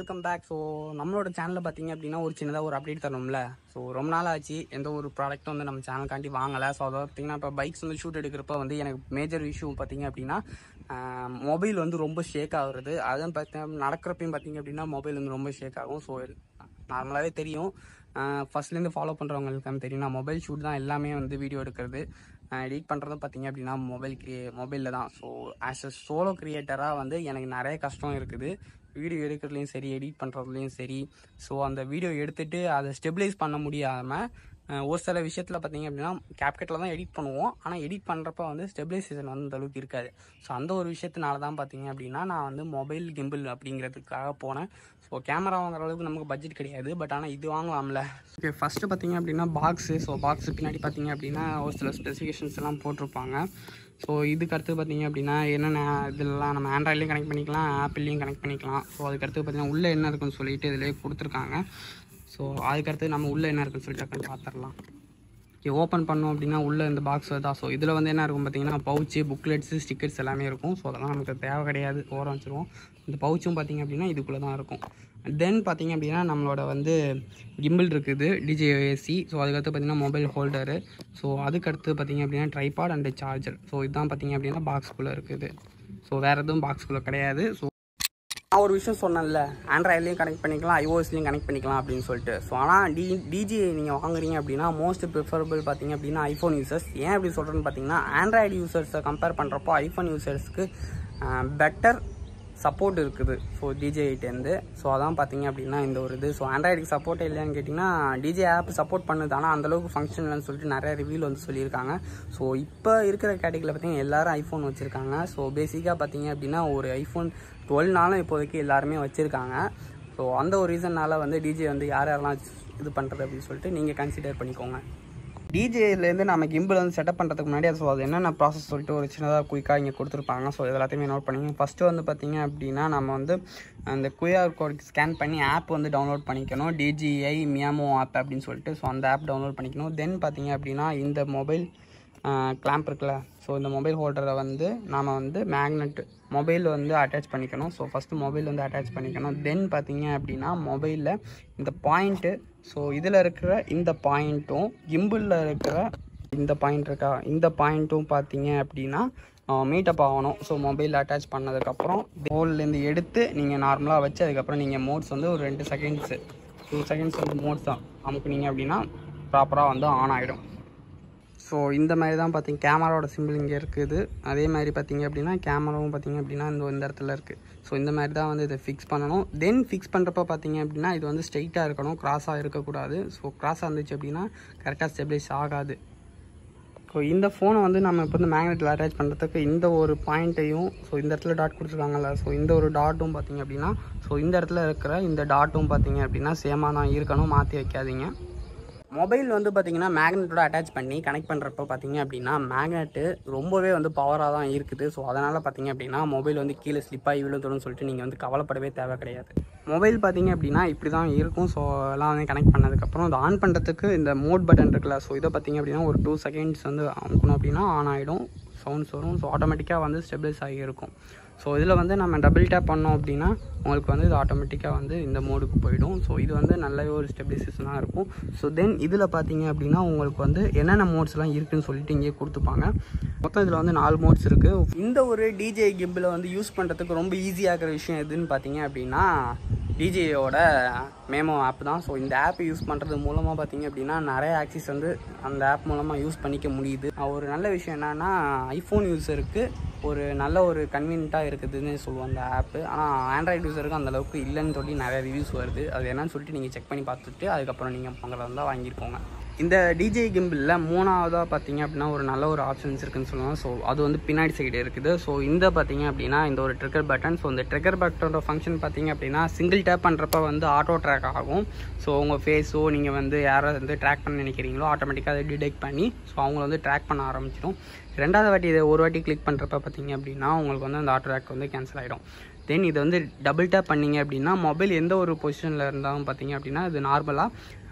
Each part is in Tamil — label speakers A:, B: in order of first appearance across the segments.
A: Welcome back. ஸோ நம்மளோட சேனலில் பார்த்தீங்க அப்படின்னா ஒரு சின்னதாக ஒரு அப்டேட் தரணும்ல. ஸோ ரொம்ப நாள் ஆச்சு எந்த ஒரு ப்ராடக்ட்டும் வந்து நம்ம சேனலுக்காண்டி வாங்கலை. ஸோ அதை பார்த்தீங்கன்னா இப்போ பைக்ஸ் வந்து ஷூட் எடுக்கிறப்ப வந்து எனக்கு மேஜர் இஷ்யூ பார்த்தீங்க அப்படின்னா மொபைல் வந்து ரொம்ப ஷேக் ஆகுறது. அதுவும் பார்த்தீங்கன்னா நடக்கிறப்பையும் பார்த்தீங்க அப்படின்னா மொபைல் வந்து ரொம்ப ஷேக் ஆகும். ஸோ நார்மலாகவே தெரியும், ஃபஸ்ட்லேருந்து ஃபாலோ பண்ணுறவங்களுக்கு தெரியும். நான் மொபைல் ஷூட் தான் எல்லாமே வந்து வீடியோ எடுக்கிறது எடிட் பண்ணுறதும் பார்த்தீங்க அப்படின்னா மொபைலில் தான். ஸோ ஆஸ் அ சோலோ க்ரியேட்டராக வந்து எனக்கு நிறைய கஷ்டம் இருக்குது, வீடியோ எடுக்கிறதுலையும் சரி எடிட் பண்ணுறதுலையும் சரி. ஸோ அந்த வீடியோ எடுத்துகிட்டு அதை ஸ்டெபிலைஸ் பண்ண முடியாமல் ஒரு சில விஷயத்தில் பார்த்தீங்க அப்படின்னா கேப்கட்டில் தான் எடிட் பண்ணுவோம், ஆனால் எடிட் பண்ணுறப்ப வந்து ஸ்டெபிலைசேஷன் வந்து அந்தளவுக்கு இருக்காது. ஸோ அந்த ஒரு விஷயத்தினால தான் பார்த்தீங்க அப்படின்னா நான் வந்து மொபைல் கிம்பிள் அப்படிங்கிறதுக்காக போனேன். ஸோ கேமரா வாங்குற அளவுக்கு நமக்கு பட்ஜெட் கிடையாது, பட் ஆனால் இது வாங்கலாம்ல. ஓகே, ஃபஸ்ட்டு பார்த்தீங்க அப்படின்னா பாக்ஸு. ஸோ பாக்ஸு பின்னாடி பார்த்தீங்க அப்படின்னா ஒரு சில ஸ்பெசிஃபிகேஷன்ஸ் எல்லாம் போட்டிருப்பாங்க. ஸோ இதுக்கு அடுத்து பார்த்தீங்க அப்படின்னா என்னென்ன இதெல்லாம் நம்ம ஆண்ட்ராய்ட்லேயும் கனெக்ட் பண்ணிக்கலாம், ஆப்பிள்லேயும் கனெக்ட் பண்ணிக்கலாம். ஸோ அதுக்கடுத்து பார்த்தீங்கன்னா உள்ளே என்ன இருக்குன்னு சொல்லிட்டு இதிலே கொடுத்துருக்காங்க. ஸோ அதுக்கடுத்து நம்ம உள்ளே என்ன இருக்குன்னு சொல்லிட்டு பார்த்துடலாம். ஓகே, ஓப்பன் பண்ணோம் அப்படின்னா உள்ளே இந்த பாக்ஸ் தான். ஸோ இதில் வந்து என்ன இருக்கும் பார்த்தீங்கன்னா பவுச்சு, புக்லெட்ஸு, ஸ்டிக்கர்ஸ் எல்லாமே இருக்கும். ஸோ அதெல்லாம் நமக்கு தேவை கிடையாது, ஓரம் வச்சுருவோம். இந்த பவுச்சும் பார்த்தீங்க அப்படின்னா இதுக்குள்ளே தான் இருக்கும். தென் பார்த்தீங்க அப்படின்னா நம்மளோட வந்து கிம்பிள் இருக்குது, DJI-AC. ஸோ அதுக்கடுத்து பார்த்தீங்கன்னா மொபைல் ஹோல்டரு. ஸோ அதுக்கடுத்து பார்த்தீங்க அப்படின்னா ட்ரைபாட் அண்டு சார்ஜர். ஸோ இதுதான் பார்த்தீங்க அப்படின்னா பாக்ஸ்குள்ளே இருக்குது. ஸோ வேறு எதுவும் பாக்ஸ்குள்ளே கிடையாது. ஸோ நான் ஒரு விஷயம் சொன்னேன்ல, ஆண்ட்ராய்ட்லேயும் கனெக்ட் பண்ணிக்கலாம், iOS-லேயும் கனெக்ட் பண்ணிக்கலாம் அப்படின்னு சொல்லிட்டு. ஸோ ஆனால் DJI நீங்கள் வாங்குறீங்க அப்படின்னா மோஸ்ட் ப்ரிஃபரபிள் பார்த்தீங்க அப்படின்னா ஐஃபோன் யூசர்ஸ். ஏன் அப்படி சொல்கிறேன்னு பார்த்தீங்கன்னா ஆண்ட்ராய்டு யூசர்ஸை கம்பேர் பண்ணுறப்போ ஐஃபோன் யூசர்ஸ்க்கு பெட்டர் சப்போர்ட் இருக்குது. ஸோ DJI-ட்டேருந்து. ஸோ அதான் பார்த்தீங்க அப்படின்னா இந்த ஒரு இது. ஸோ ஆண்ட்ராய்டுக்கு சப்போர்ட்டே இல்லையான்னு கேட்டிங்கன்னா DJI ஆப் சப்போர்ட் பண்ணுது, ஆனால் அந்தளவுக்கு ஃபங்க்ஷன் இல்லைன்னு சொல்லிட்டு நிறைய ரிவ்யூவில் வந்து சொல்லியிருக்காங்க. ஸோ இப்போ இருக்கிற கேட்டகரியில் பார்த்தீங்கன்னா எல்லோரும் ஐஃபோன் வச்சுருக்காங்க. ஸோ பேசிக்காக பார்த்தீங்க அப்படின்னா ஒரு ஐஃபோன் 12 இப்போதைக்கு எல்லாருமே வச்சுருக்காங்க. ஸோ அந்த ஒரு ரீசன்னால் வந்து DJI வந்து யாரெல்லாம் இது பண்ணுறது அப்படின்னு சொல்லிட்டு நீங்கள் கன்சிடர் பண்ணிக்கோங்க. DJI-லேருந்து நம்ம கிம்பிள் வந்து செட்டப் பண்ணுறதுக்கு முன்னாடி அது என்னென்ன ப்ராசஸ் சொல்லிட்டு ஒரு சின்னதாக குயிக்காக இங்கே கொடுத்துருப்பாங்க. ஸோ எல்லாத்தையுமே நோட் பண்ணிங்க. ஃபஸ்ட்டு வந்து பார்த்திங்க அப்படின்னா நம்ம வந்து அந்த QR கோட் ஸ்கேன் பண்ணி ஆப் வந்து டவுன்லோட் பண்ணிக்கணும், DJI மியாமோ ஆப் அப்படின்னு சொல்லிட்டு. ஸோ அந்த ஆப் டவுன்லோட் பண்ணிக்கணும். தென் பார்த்திங்க அப்படின்னா இந்த மொபைல் கிளாம்ப் இருக்குல்ல, ஸோ இந்த மொபைல் ஹோல்டரை வந்து நாம் வந்து மேக்னெட் மொபைல் வந்து அட்டாச் பண்ணிக்கணும். ஸோ ஃபஸ்ட்டு மொபைல் வந்து அட்டாச் பண்ணிக்கணும். தென் பார்த்திங்க அப்படின்னா மொபைலில் இந்த பாயிண்ட்டு, ஸோ இதில் இருக்கிற இந்த பாயிண்ட்டும் கிம்பிளில் இருக்கிற இந்த பாயிண்ட் இருக்கா, இந்த பாயிண்ட்டும் பார்த்திங்க அப்படின்னா மீட்டப் ஆகணும். ஸோ மொபைல் அட்டாச் பண்ணதுக்கப்புறம் ஹோல்லேருந்து எடுத்து நீங்கள் நார்மலாக வச்சு அதுக்கப்புறம் நீங்கள் மோட்ஸ் வந்து ஒரு 2 செகண்ட்ஸ் வந்து மோட்ஸ் தான் அமுக்குனீங்க அப்படின்னா ப்ராப்பராக வந்து ஆன் ஆகிடும். ஸோ இந்த மாதிரி தான் பார்த்திங்க கேமராவோட சிம்பிள் இங்கே இருக்குது. அதே மாதிரி பார்த்திங்க அப்படின்னா கேமராவும் பார்த்திங்க அப்படின்னா இந்த இடத்துல இருக்குது. ஸோ இந்த மாதிரி தான் வந்து இதை ஃபிக்ஸ் பண்ணணும். தென் ஃபிக்ஸ் பண்ணுறப்ப பார்த்திங்க அப்படின்னா இது வந்து ஸ்ட்ரைட்டாக இருக்கணும், க்ராஸாக இருக்கக்கூடாது. ஸோ க்ராஸாக இருந்துச்சு அப்படின்னா கரெக்டாக ஸ்டெபிலைஸ் ஆகாது. ஸோ இந்த ஃபோனை வந்து நம்ம இப்போ வந்து மேக்னெட்டில் அட்டாச் பண்ணுறதுக்கு இந்த ஒரு பாயிண்ட்டையும், ஸோ இந்த இடத்துல டாட் கொடுத்துருக்காங்கல்ல, ஸோ இந்த ஒரு டாட்டும் பார்த்திங்க அப்படின்னா ஸோ இந்த இடத்துல இருக்கிற இந்த டாட்டும் பார்த்திங்க அப்படின்னா சேமாக தான் இருக்கணும், மாற்றி வைக்காதீங்க. மொபைல் வந்து பார்த்திங்கன்னா மேக்னெட்டோட அட்டாச் பண்ணி கனெக்ட் பண்ணுறப்ப பார்த்திங்க அப்படின்னா மேக்னெட்டு ரொம்பவே வந்து பவராக தான் இருக்குது. ஸோ அதனால் பார்த்திங்க அப்படின்னா மொபைல் வந்து கீழே ஸ்லிப்பாகி விழுந்துடும் சொல்லிட்டு நீங்கள் வந்து கவலைப்படவே தேவை கிடையாது. மொபைல் பார்த்திங்க அப்படின்னா இப்படி தான் இருக்கும். ஸோ எல்லாம் வந்து கனெக்ட் பண்ணதுக்கப்புறம் அதை ஆன் பண்ணுறதுக்கு இந்த மோட் பட்டன் இருக்குல்ல, ஸோ இதை பார்த்திங்க அப்படின்னா ஒரு 2 செகண்ட்ஸ் வந்து அமுக்கணும் அப்படின்னா ஆன் ஆகிடும், சவுண்ட்ஸ் வரும். ஸோ ஆட்டோமேட்டிக்காக வந்து ஸ்டெபிலைஸ் ஆகி இருக்கும். ஸோ இதில் வந்து நம்ம டபுள் டேப் பண்ணோம் அப்படின்னா உங்களுக்கு வந்து இது ஆட்டோமேட்டிக்காக வந்து இந்த மோடுக்கு போயிடும். ஸோ இது வந்து நல்ல ஒரு ஸ்டெபிலைசேஷனாக இருக்கும். ஸோ தென் இதில் பார்த்தீங்க அப்படின்னா உங்களுக்கு வந்து என்னென்ன மோட்ஸ்லாம் இருக்குதுன்னு சொல்லிட்டு இங்கே கொடுத்துப்பாங்க. மொத்தம் இதில் வந்து 4 மோட்ஸ் இருக்குது. இந்த ஒரு DJI கிம்பிளை வந்து யூஸ் பண்ணுறதுக்கு ரொம்ப ஈஸியாகிற விஷயம் எதுன்னு பார்த்தீங்க அப்படின்னா DJI-யோட மேமோ ஆப் தான். ஸோ இந்த ஆப் யூஸ் பண்ணுறது மூலமாக பார்த்திங்க அப்படின்னா நிறைய ஆக்சிஸ் வந்து அந்த ஆப் மூலமாக யூஸ் பண்ணிக்க முடியுது. ஒரு நல்ல விஷயம் என்னென்னா ஐஃபோன் யூஸருக்கு ஒரு நல்ல ஒரு கன்வீனியண்ட்டாக இருக்குதுன்னு சொல்லுவோம் அந்த ஆப்பு. ஆனால் ஆண்ட்ராய்டு யூஸருக்கு அந்தளவுக்கு இல்லைன்னு சொல்லி நிறைய ரிவ்யூஸ் வருது. அது என்னன்னு சொல்லிட்டு நீங்கள் செக் பண்ணி பார்த்துட்டு அதுக்கப்புறம் நீங்கள் வாங்குறதா இருந்தால் வாங்கியிருக்கோங்க. இந்த DJI கிம்பிளில் 3ஆவதாக பார்த்திங்க அப்படின்னா ஒரு நல்ல ஒரு ஆப்ஷன்ஸ் இருக்குதுன்னு சொல்லுவாங்க. ஸோ அது வந்து பின்னாடி சைடு இருக்குது. ஸோ இந்த பார்த்திங்க அப்படின்னா இந்த ஒரு ட்ரிக்கர் பட்டன். ஸோ இந்த ட்ரிக்கர் பட்டனோட ஃபங்க்ஷன் பார்த்திங்க அப்படின்னா சிங்கிள் டேப் பண்ணுறப்ப வந்து ஆட்டோ ட்ராக் ஆகும். ஸோ உங்கள் ஃபேஸோ நீங்கள் வந்து யாரை வந்து ட்ராக் பண்ண நினைக்கிறீங்களோ ஆட்டோமேட்டிக்காக அதை டிடெக்ட் பண்ணி ஸோ அவங்கள வந்து ட்ராக் பண்ண ஆரம்பிச்சிடும். 2வது வாட்டி இதை ஒரு வாட்டி கிளிக் பண்ணுறப்ப பார்த்திங்க அப்படின்னா உங்களுக்கு வந்து அந்த ஆட்டோ ட்ராக் வந்து கேன்சல் ஆகிடும். தென் இதை வந்து டபுள் டேப் பண்ணிங்க அப்படின்னா மொபைல் எந்த ஒரு பொசிஷனில் இருந்தாலும் பார்த்திங்க அப்படின்னா இது நார்மலாக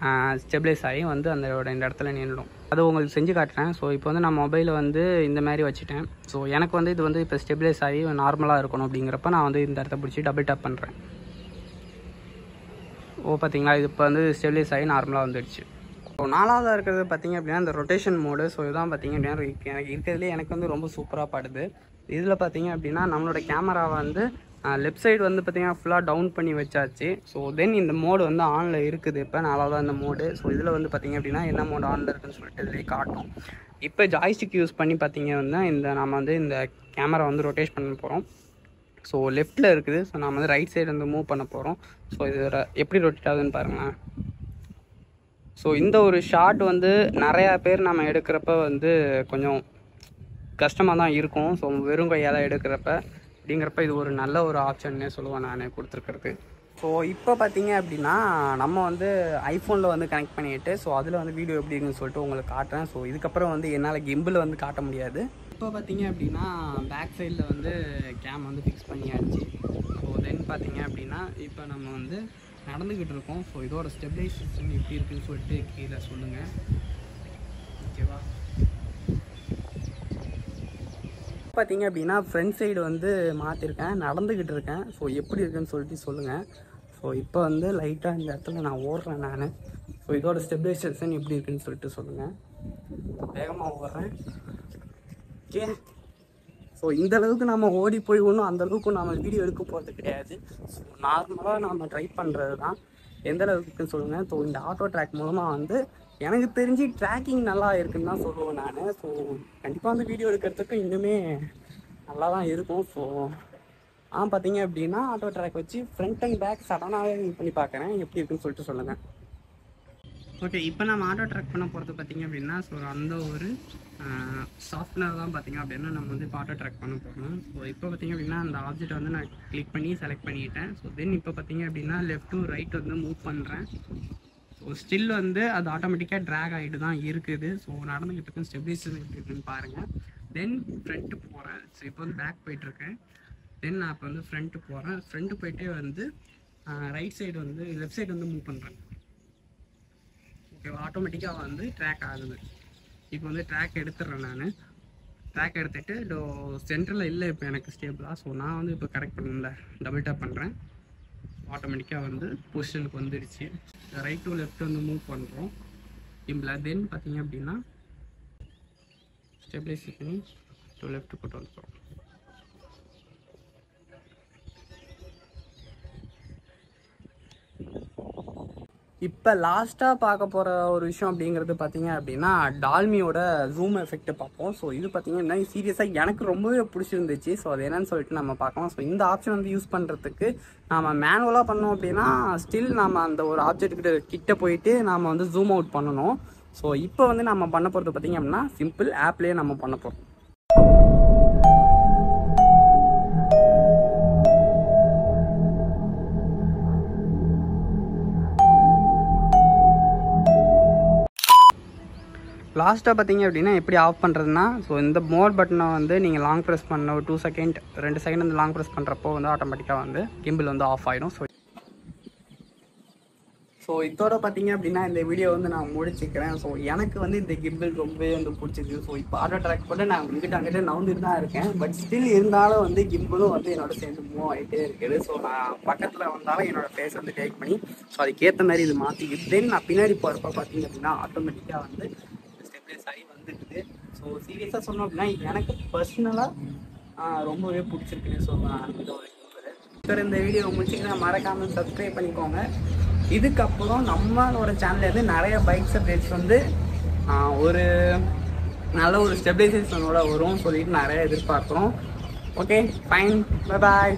A: ஸ்டெபிலைஸ் ஆகி வந்து இந்த இடத்துல நின்றுடும். அது உங்களுக்கு செஞ்சு காட்டுறேன். ஸோ இப்போ வந்து நான் மொபைலை வந்து இந்த மாதிரி வச்சுட்டேன். ஸோ எனக்கு வந்து இது வந்து இப்போ ஸ்டெபிலைஸ் ஆகி நார்மலாக இருக்கணும் அப்படிங்கிறப்ப நான் வந்து இந்த இடத்த பிடிச்சி டபுள் டேப் பண்ணுறேன். பார்த்தீங்களா, இது இப்போ வந்து ஸ்டெபிலைஸ் ஆகி நார்மலாக வந்துடுச்சு. ஸோ நாலாவதாக இருக்கிறது பார்த்திங்க அப்படின்னா இந்த ரொட்டேஷன் மோடு. ஸோ இதுதான் பார்த்திங்க அப்படின்னா எனக்கு இருக்கிறதுலே எனக்கு வந்து ரொம்ப சூப்பராக படுது. இதில் பார்த்திங்க அப்படின்னா நம்மளோட கேமராவை வந்து லெஃப்ட் சைடு வந்து பார்த்திங்கன்னா ஃபுல்லாக டவுன் பண்ணி வச்சாச்சு. ஸோ தென் இந்த மோடு வந்து ஆனில் இருக்குது. இப்போ நாலாவதாக இந்த மோடு. ஸோ இதில் வந்து பார்த்திங்க அப்படின்னா என்ன மோடு ஆனில் இருக்குதுன்னு சொல்லிட்டு இதிலே காட்டும். இப்போ ஜாய்ஸ்டிக் யூஸ் பண்ணி பார்த்திங்க அப்படின்னா நம்ம வந்து இந்த கேமரா வந்து ரொட்டேட் பண்ண போகிறோம். ஸோ லெஃப்ட்டில் இருக்குது. ஸோ நம்ம வந்து ரைட் சைடு வந்து மூவ் பண்ண போகிறோம். ஸோ இது எப்படி ரொட்டேட் ஆகுதுன்னு பாருங்கள். ஸோ இந்த ஒரு ஷாட் வந்து நிறையா பேர் நம்ம எடுக்கிறப்ப வந்து கொஞ்சம் கஷ்டமாக தான் இருக்கும். ஸோ வெறும் கையால் எடுக்கிறப்ப அப்படிங்கிறப்ப இது ஒரு நல்ல ஒரு ஆப்ஷன்னே சொல்லுவேன் நான் கொடுத்துருக்கிறது. ஸோ இப்போ பார்த்தீங்க அப்படின்னா நம்ம வந்து ஐஃபோனில் வந்து கனெக்ட் பண்ணிவிட்டு ஸோ அதில் வந்து வீடியோ எப்படி இருக்குன்னு சொல்லிட்டு உங்களுக்கு காட்டுறேன். ஸோ இதுக்கப்புறம் வந்து என்னால் கிம்பில் வந்து காட்ட முடியாது. இப்போ பார்த்தீங்க அப்படின்னா பேக் சைடில் வந்து கேம் வந்து ஃபிக்ஸ் பண்ணியாச்சு. ஸோ தென் பார்த்தீங்க அப்படின்னா இப்போ நம்ம வந்து நடந்துக்கிட்டு இருக்கோம். ஸோ இதோட ஸ்டெபிலைசேஷன் எப்படி இருக்குன்னு சொல்லிட்டு கீழே சொல்லுங்கள். ஓகேவா? பார்த்தீங்க அப்படின்னா ஃப்ரண்ட் சைடு வந்து மாற்றிருக்கேன், நடந்துக்கிட்டு இருக்கேன். ஸோ எப்படி இருக்குன்னு சொல்லிட்டு சொல்லுங்கள். ஸோ இப்போ வந்து லைட்டாக இந்த இடத்துல நான் ஓடுறேன் நான். ஸோ இதோட ஸ்டெபிலைசேஷன் எப்படி இருக்குன்னு சொல்லிட்டு சொல்லுங்கள். வேகமாக ஓடுறேன். ஓகே. ஸோ இந்தளவுக்கு நம்ம ஓடி போய் ஒன்றும் அந்தளவுக்கு நம்ம வீடியோ எடுக்க போகிறது கிடையாது. ஸோ நார்மலாக நம்ம ட்ரை பண்ணுறது தான். எந்த அளவுக்குன்னு சொல்லுங்கள். ஸோ இந்த ஆட்டோ ட்ராக் மூலமாக வந்து எனக்கு தெரிஞ்சு ட்ராக்கிங் நல்லா இருக்குன்னு தான் சொல்லுவேன் நான். ஸோ கண்டிப்பாக வந்து வீடியோ எடுக்கிறதுக்கு இன்னுமே நல்லா தான் இருக்கும். ஸோ பார்த்தீங்க அப்படின்னா ஆட்டோ ட்ராக் வச்சு ஃப்ரண்ட் அண்ட் பேக் சடனாகவே பண்ணி பார்க்குறேன், எப்படி இருக்குன்னு சொல்லிட்டு சொல்லுங்கள். ஓகே, இப்போ நம்ம ஆட்டோ ட்ராக் பண்ண போகிறது பார்த்திங்க அப்படின்னா ஸோ அந்த ஒரு சாஃப்ட்வேர் தான் பார்த்திங்க அப்படின்னா நம்ம வந்து இப்போ ஆட்டோ ட்ராக் பண்ண போகிறோம். ஸோ இப்போ பார்த்திங்க அப்படின்னா அந்த ஆப்ஜெக்ட் வந்து நான் கிளிக் பண்ணி செலக்ட் பண்ணிக்கிட்டேன். ஸோ தென் இப்போ பார்த்திங்க அப்படின்னா லெஃப்ட் டு ரைட் வந்து மூவ் பண்ணுறேன். ஸோ ஸ்டில் வந்து அது ஆட்டோமேட்டிக்காக ட்ராக் ஆகிட்டு தான் இருக்குது. ஸோ நடந்துக்கிட்டு இருக்கேன். ஸ்டெபிலைசேஷன் எப்படி இருக்குன்னு பாருங்கள். தென் ஃப்ரண்ட்டு போகிறேன். ஸோ இப்போ வந்து பேக் போயிட்டுருக்கேன். தென் நான் இப்போ வந்து ஃப்ரண்ட்டு போகிறேன். ஃப்ரண்ட்டு போயிட்டே வந்து ரைட் சைடு வந்து லெஃப்ட் சைடு வந்து மூவ் பண்ணுறேன். ஓகே, ஆட்டோமேட்டிக்காக வந்து ட்ராக் ஆகுது. இப்போ வந்து ட்ராக் எடுத்துடுறேன் நான். ட்ராக் எடுத்துகிட்டு சென்டரில் இல்லை இப்போ எனக்கு ஸ்டேபிளாக. ஸோ நான் வந்து இப்போ கரெக்ட் பண்ணல, டபுள் டேப் பண்ணுறேன். ஆட்டோமேட்டிக்காக வந்து பொசிஷனுக்கு வந்துடுச்சு. ரைட் டு லெஃப்ட் வந்து மூவ் பண்ணுறோம் கிம்பில். தென் பார்த்தீங்க அப்படின்னா ஸ்டெபிலைஸ் பண்ணி டு லெஃப்ட் கொண்டு வந்துடும். இப்போ லாஸ்ட்டாக பார்க்க போகிற ஒரு விஷயம் அப்படிங்கிறது பார்த்தீங்க அப்படின்னா டால்மியோட ஜூம் எஃபெக்ட் பார்ப்போம். ஸோ இது பார்த்தீங்கன்னா சீரியஸாக எனக்கு ரொம்பவே பிடிச்சிருந்துச்சு. ஸோ அது என்னன்னு சொல்லிட்டு நம்ம பார்க்கலாம். ஸோ இந்த ஆப்ஷன் வந்து யூஸ் பண்ணுறதுக்கு நம்ம மேனுவலாக பண்ணோம் அப்படின்னா ஸ்டில் நம்ம அந்த ஒரு ஆப்ஜெக்ட் கிட்ட போயிட்டு நாம் வந்து ஜூம் அவுட் பண்ணணும். ஸோ இப்போ வந்து நம்ம பண்ண போகிறது பார்த்தீங்க அப்படின்னா சிம்பிள் ஆப்லேயே நம்ம பண்ண போகிறோம். லாஸ்ட்டாக பார்த்தீங்க அப்படின்னா எப்படி ஆஃப் பண்ணுறதுனா ஸோ இந்த மோட் பட்டனை வந்து நீங்கள் லாங் ப்ரெஸ் பண்ண ஒரு 2 செகண்ட் 2 செகண்ட் வந்து லாங் ப்ரெஸ் பண்ணுறப்போ வந்து ஆட்டோமேட்டிக்காக வந்து கிம்பிள் வந்து ஆஃப் ஆகிடும். ஸோ இதோட பார்த்தீங்க அப்படின்னா இந்த வீடியோ வந்து நான் முடிச்சுக்கிறேன். ஸோ எனக்கு வந்து இந்த கிம்பிள் ரொம்பவே வந்து பிடிச்சிருக்கு. ஸோ இப்போ ஆட்டோ ட்ராக் போட்டு நான் அங்கிட்ட நவுந்துட்டு தான் இருக்கேன். பட் ஸ்டில் இருந்தாலும் வந்து கிம்பிளும் வந்து என்னோட சேர்ந்து மூவ் ஆகிட்டே இருக்குது. ஸோ நான் பக்கத்தில் வந்தாலும் என்னோடய ஃபேஸ் வந்து டேக் பண்ணி ஸோ அதுக்கேற்ற மாதிரி இது மாற்றிக்கிட்டு தென் நான் பின்னாடி போகிறப்ப பார்த்தீங்க அப்படின்னா ஆட்டோமேட்டிக்காக வந்து ஸ்டெபிலைஸ் ஆகி வந்துடுது. ஸோ சீரியஸாக சொன்னோம் அப்படின்னா எனக்கு பர்சனலாக ரொம்பவே பிடிச்சிருக்குன்னு சொல்லுவேன். இந்த ஒரு கிம்பிள் இந்த வீடியோ முடிச்சுக்கிட்டு மறக்காமல் சப்ஸ்கிரைப் பண்ணிக்கோங்க. இதுக்கப்புறம் நம்மளோட சேனல்லேருந்து நிறைய பைக்ஸ் அப்டேட்ஸ் வந்து ஒரு நல்ல ஒரு ஸ்டெபிலைசேஷனோட வரும் சொல்லிட்டு நிறைய எதிர்பார்க்குறோம். Okay, fine, bye bye.